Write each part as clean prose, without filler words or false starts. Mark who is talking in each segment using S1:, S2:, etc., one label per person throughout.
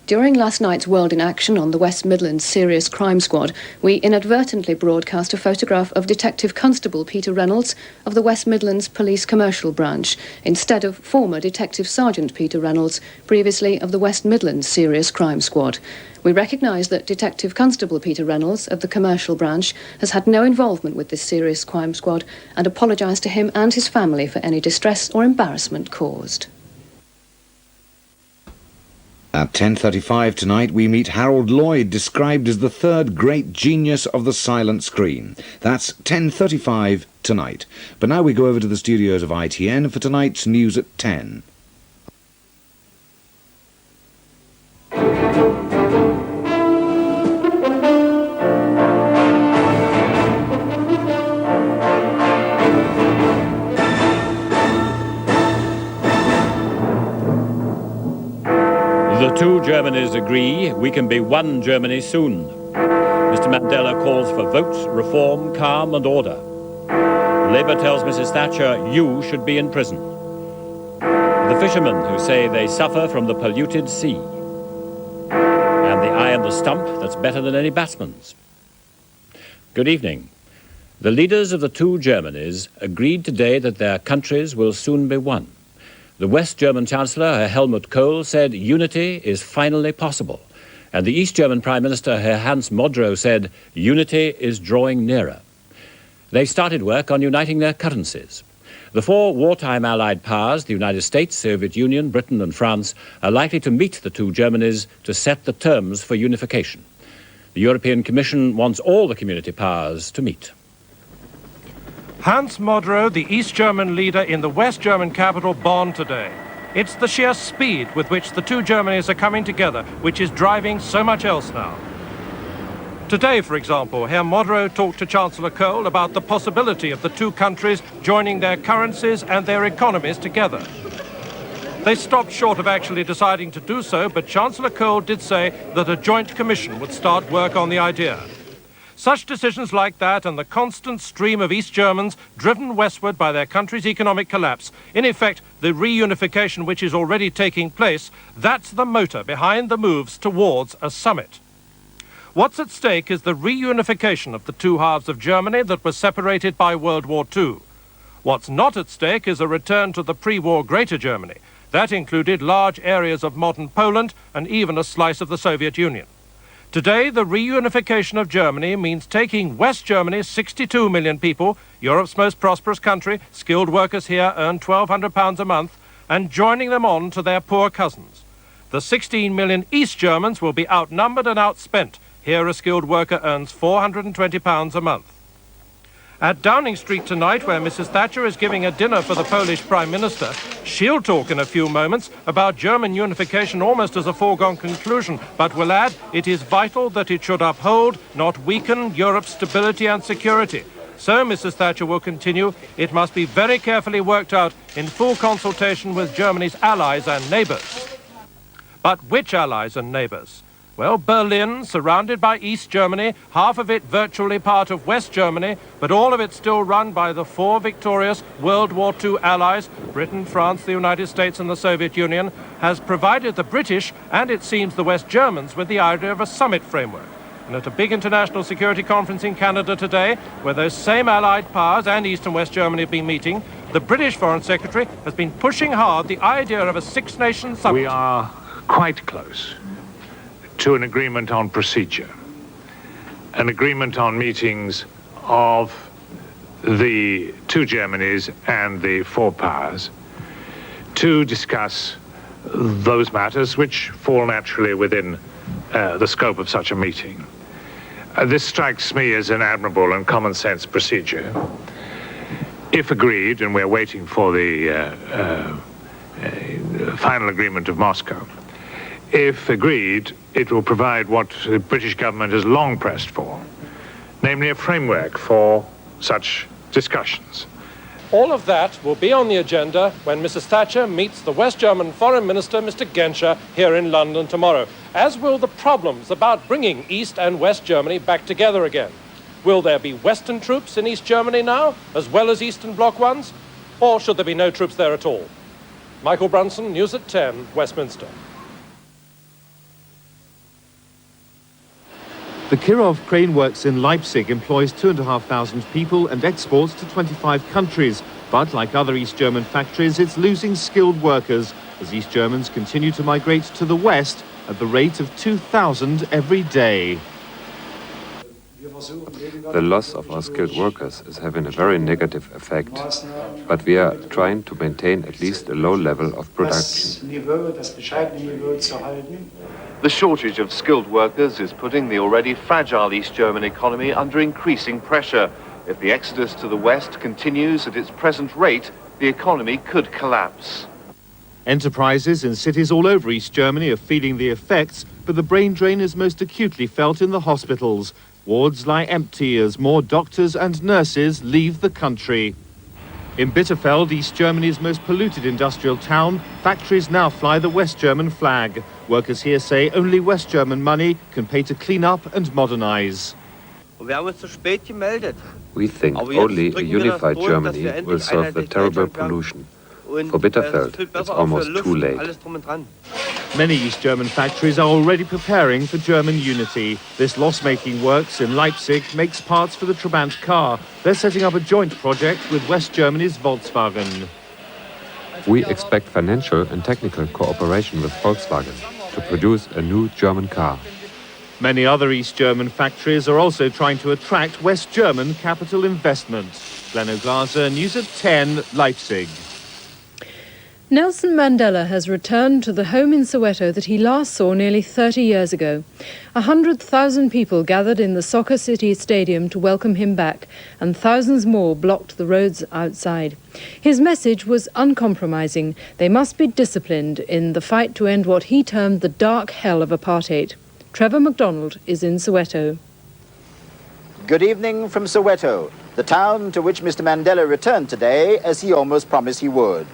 S1: During last night's World in Action on the West Midlands Serious Crime Squad, we inadvertently broadcast a photograph of Detective Constable Peter Reynolds of the West Midlands Police Commercial Branch, instead of former Detective Sergeant Peter Reynolds, previously of the West Midlands Serious Crime Squad. We recognise that Detective Constable Peter Reynolds of the Commercial Branch has had no involvement with this Serious Crime Squad and apologise to him and his family for any distress or embarrassment caused.
S2: At 10:35 tonight, we meet Harold Lloyd, described as the third great genius of the silent screen. That's 10:35 tonight. But now we go over to the studios of ITN for tonight's news at 10.
S3: The two Germanys agree we can be one Germany soon. Mr. Mandela calls for votes, reform, calm and order. Labour tells Mrs. Thatcher you should be in prison. The fishermen who say they suffer from the polluted sea. And the eye on the stump that's better than any batsman's. Good evening. The leaders of the two Germanys agreed today that their countries will soon be one. The West German Chancellor, Herr Helmut Kohl, said unity is finally possible. And the East German Prime Minister, Herr Hans Modrow, said unity is drawing nearer. They started work on uniting their currencies. The four wartime Allied powers, the United States, Soviet Union, Britain and France, are likely to meet the two Germanys to set the terms for unification. The European Commission wants all the community powers to meet.
S4: Hans Modrow, the East German leader in the West German capital Bonn today. It's the sheer speed with which the two Germanys are coming together which is driving so much else now. Today, for example, Herr Modrow talked to Chancellor Kohl about the possibility of the two countries joining their currencies and their economies together. They stopped short of actually deciding to do so, but Chancellor Kohl did say that a joint commission would start work on the idea. Such decisions like that and the constant stream of East Germans driven westward by their country's economic collapse, in effect the reunification which is already taking place, that's the motor behind the moves towards a summit. What's at stake is the reunification of the two halves of Germany that were separated by World War II. What's not at stake is a return to the pre-war Greater Germany. That included large areas of modern Poland and even a slice of the Soviet Union. Today, the reunification of Germany means taking West Germany's 62 million people, Europe's most prosperous country, skilled workers here earn £1,200 a month, and joining them on to their poor cousins. The 16 million East Germans will be outnumbered and outspent. Here a skilled worker earns £420 a month. At Downing Street tonight, where Mrs. Thatcher is giving a dinner for the Polish Prime Minister, she'll talk in a few moments about German unification almost as a foregone conclusion, but will add it is vital that it should uphold, not weaken, Europe's stability and security. So, Mrs. Thatcher will continue, it must be very carefully worked out in full consultation with Germany's allies and neighbours. But which allies and neighbours? Well, Berlin, surrounded by East Germany, half of it virtually part of West Germany, but all of it still run by the four victorious World War II allies, Britain, France, the United States and the Soviet Union, has provided the British and it seems the West Germans with the idea of a summit framework. And at a big international security conference in Canada today, where those same allied powers and East and West Germany have been meeting, the British Foreign Secretary has been pushing hard the idea of a six-nation summit.
S5: We are quite close to an agreement on procedure, an agreement on meetings of the two Germanys and the four powers to discuss those matters which fall naturally within the scope of such a meeting. This strikes me as an admirable and common sense procedure. If agreed, and we're waiting for the final agreement of Moscow, if agreed, it will provide what the British government has long pressed for, namely a framework for such discussions.
S4: All of that will be on the agenda when Mrs. Thatcher meets the West German Foreign Minister, Mr. Genscher, here in London tomorrow, as will the problems about bringing East and West Germany back together again. Will there be Western troops in East Germany now, as well as Eastern Bloc ones? Or should there be no troops there at all? Michael Brunson, News at 10, Westminster.
S6: The Kirov Crane Works in Leipzig employs 2,500 people and exports to 25 countries. But like other East German factories, it's losing skilled workers as East Germans continue to migrate to the West at the rate of 2,000 every day.
S7: The loss of our skilled workers is having a very negative effect, but we are trying to maintain at least a low level of production.
S8: The shortage of skilled workers is putting the already fragile East German economy under increasing pressure. If the exodus to the West continues at its present rate, the economy could collapse.
S6: Enterprises in cities all over East Germany are feeling the effects, but the brain drain is most acutely felt in the hospitals. Wards lie empty as more doctors and nurses leave the country. In Bitterfeld, East Germany's most polluted industrial town, factories now fly the West German flag. Workers here say only West German money can pay to clean up and modernize.
S7: We think only a unified Germany will solve the terrible pollution. For Bitterfeld, it's almost too late.
S6: Many East German factories are already preparing for German unity. This loss-making works in Leipzig makes parts for the Trabant car. They're setting up a joint project with West Germany's Volkswagen.
S7: We expect financial and technical cooperation with Volkswagen to produce a new German car.
S6: Many other East German factories are also trying to attract West German capital investment. Leno Glaser, News at 10, Leipzig.
S9: Nelson Mandela has returned to the home in Soweto that he last saw nearly 30 years ago. 100,000 people gathered in the Soccer City Stadium to welcome him back, and thousands more blocked the roads outside. His message was uncompromising. They must be disciplined in the fight to end what he termed the dark hell of apartheid. Trevor MacDonald is in Soweto.
S10: Good evening from Soweto, the town to which Mr. Mandela returned today, as he almost promised he would.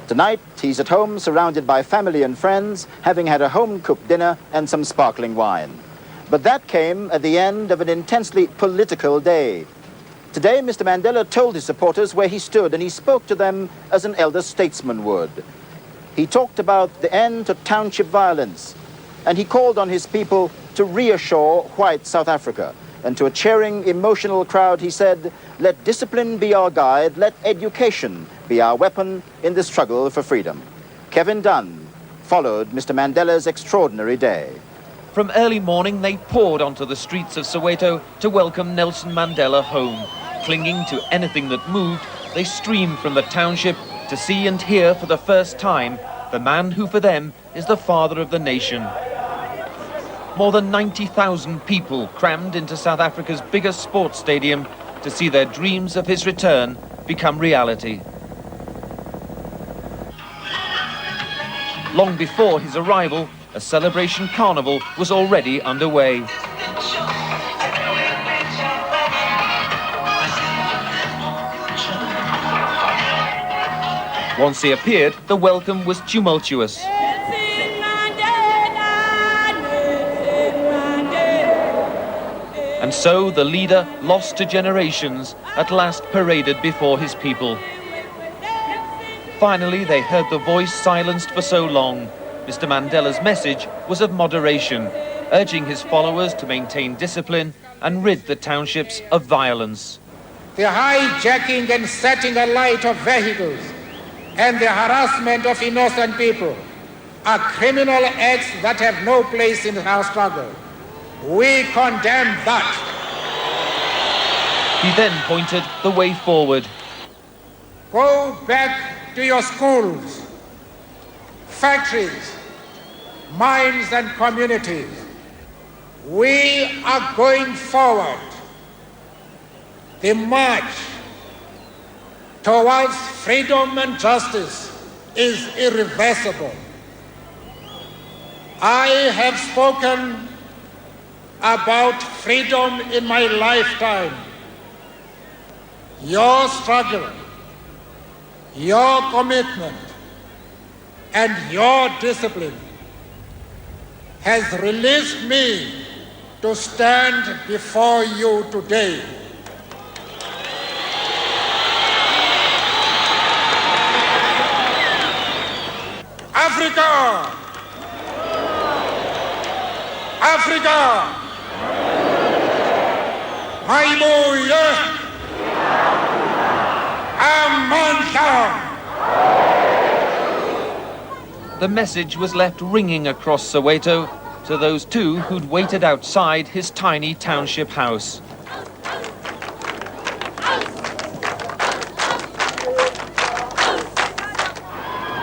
S10: Tonight, he's at home surrounded by family and friends, having had a home-cooked dinner and some sparkling wine. But that came at the end of an intensely political day. Today, Mr. Mandela told his supporters where he stood, and he spoke to them as an elder statesman would. He talked about the end to township violence, and he called on his people to reassure white South Africa. And to a cheering, emotional crowd, he said, "Let discipline be our guide, let education be our weapon in the struggle for freedom." Kevin Dunn followed Mr. Mandela's extraordinary day.
S11: From early morning, they poured onto the streets of Soweto to welcome Nelson Mandela home. Clinging to anything that moved, they streamed from the township to see and hear for the first time the man who for them is the father of the nation. More than 90,000 people crammed into South Africa's biggest sports stadium to see their dreams of his return become reality. Long before his arrival, a celebration carnival was already underway. Once he appeared, the welcome was tumultuous. And so the leader, lost to generations, at last paraded before his people. Finally, they heard the voice silenced for so long. Mr. Mandela's message was of moderation, urging his followers to maintain discipline and rid the townships of violence.
S12: The hijacking and setting alight of vehicles and the harassment of innocent people are criminal acts that have no place in our struggle. We condemn that.
S11: He then pointed the way forward.
S12: Go back to your schools, factories, mines and communities. We are going forward. The march towards freedom and justice is irreversible. I have spoken about freedom in my lifetime. Your struggle, your commitment, and your discipline has released me to stand before you today. Africa! Africa! Haibuya, Amanda.
S11: The message was left ringing across Soweto to those two who'd waited outside his tiny township house.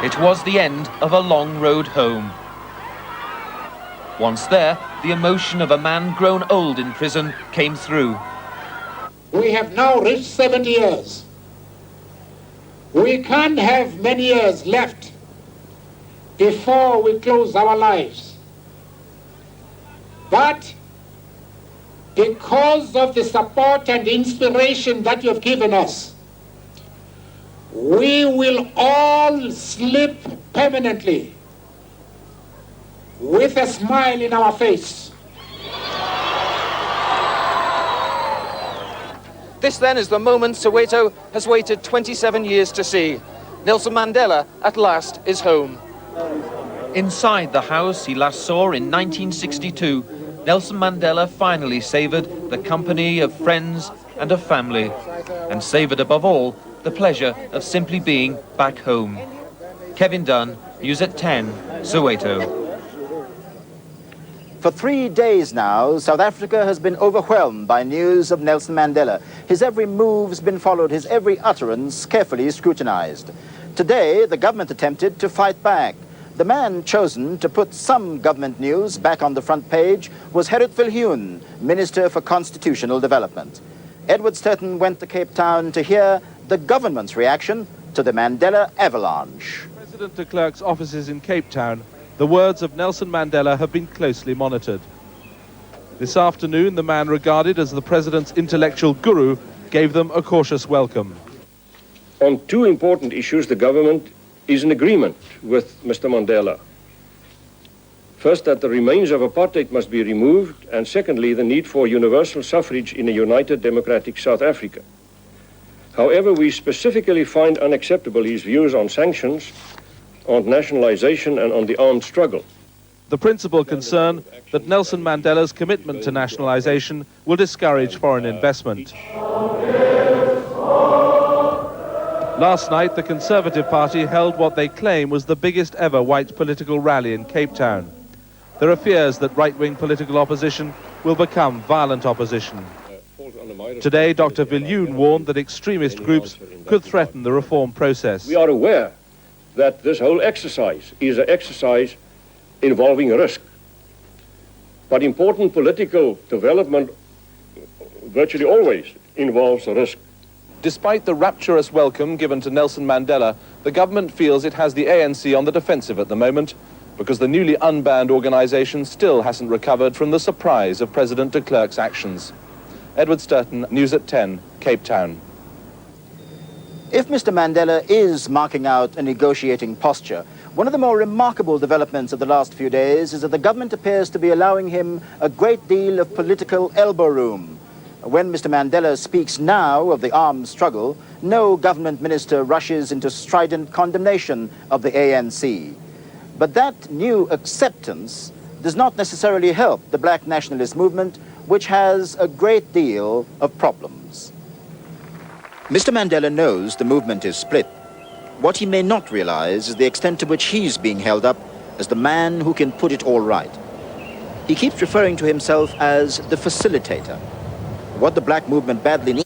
S11: It was the end of a long road home. Once there, the emotion of a man grown old in prison came through.
S12: We have now reached 70 years. We can't have many years left before we close our lives. But because of the support and inspiration that you have given us, we will all sleep permanently with a smile in our face.
S11: This then is the moment Soweto has waited 27 years to see. Nelson Mandela at last is home. Inside the house he last saw in 1962, Nelson Mandela finally savoured the company of friends and of family, and savoured above all the pleasure of simply being back home. Kevin Dunn, News at 10, Soweto.
S10: For 3 days now, South Africa has been overwhelmed by news of Nelson Mandela. His every move's been followed, his every utterance carefully scrutinized. Today, the government attempted to fight back. The man chosen to put some government news back on the front page was Gerrit Viljoen, Minister for Constitutional Development. Edward Sturton went to Cape Town to hear the government's reaction to the Mandela avalanche.
S13: President de Klerk's offices in Cape Town, the words of Nelson Mandela have been closely monitored. This afternoon, the man regarded as the president's intellectual guru gave them a cautious welcome.
S14: On two important issues, the government is in agreement with Mr. Mandela. First, that the remains of apartheid must be removed, and secondly, the need for universal suffrage in a united democratic South Africa. However, we specifically find unacceptable his views on sanctions, on nationalization and on the armed struggle.
S13: The principal concern that Nelson Mandela's commitment to nationalization will discourage foreign investment. Last night, the Conservative Party held what they claim was the biggest ever white political rally in Cape Town. There are fears that right-wing political opposition will become violent opposition. Today, Dr. Viljoen warned that extremist groups could threaten the reform process.
S14: We are aware that this whole exercise is an exercise involving risk. But important political development virtually always involves risk.
S13: Despite the rapturous welcome given to Nelson Mandela, the government feels it has the ANC on the defensive at the moment because the newly unbanned organisation still hasn't recovered from the surprise of President de Klerk's actions. Edward Sturton, News at 10, Cape Town.
S10: If Mr. Mandela is marking out a negotiating posture, one of the more remarkable developments of the last few days is that the government appears to be allowing him a great deal of political elbow room. When Mr. Mandela speaks now of the armed struggle, no government minister rushes into strident condemnation of the ANC. But that new acceptance does not necessarily help the black nationalist movement, which has a great deal of problems. Mr. Mandela knows the movement is split. What he may not realize is the extent to which he's being held up as the man who can put it all right. He keeps referring to himself as the facilitator. What the black movement badly needs